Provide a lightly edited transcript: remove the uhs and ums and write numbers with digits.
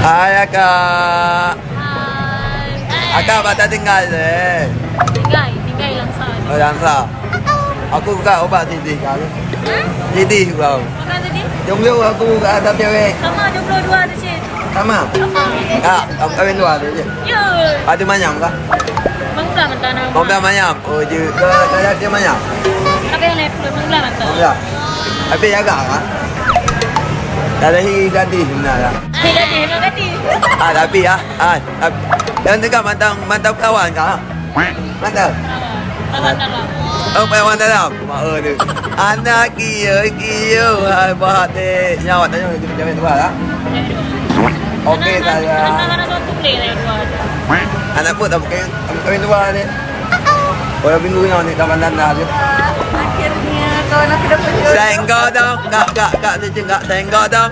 Hai Akak. Hai. Akak patah tinggal deh. Tinggal Langsa. Oh, Langsa. Aku buka obat titik kali. Titik kau. Makan tadi? Jomblo aku buka ada cewek. Sama jomblo dua tu sih. Sama. Ah, kamu kawin dua tu je. Ya. Ada manyam kah? Menglah mentah nama. Mau biar manyam. Oh, je ke saya dia manyam. Apa yang naik pulau menglah mentah? Oh, ya. Tapi jaga kan? Dah dah ganti sebenarnya. Ganti. Ah, tapi yang dekat mantap kawan kah? Mantap. Kawan dalam. Oh, kawan dalam. Mak tu. Anak kio hai buat deh. Nyawa tanya macam tu lah. Okey saya. Anak-anak satu play saya dua. Anak pun tak kawin dua ni. Orang minggu ni tak pandang dah je. Akhirnya kawan aku dapat jodoh. Sayang kau dong. Kak, senggak sayang kau dong.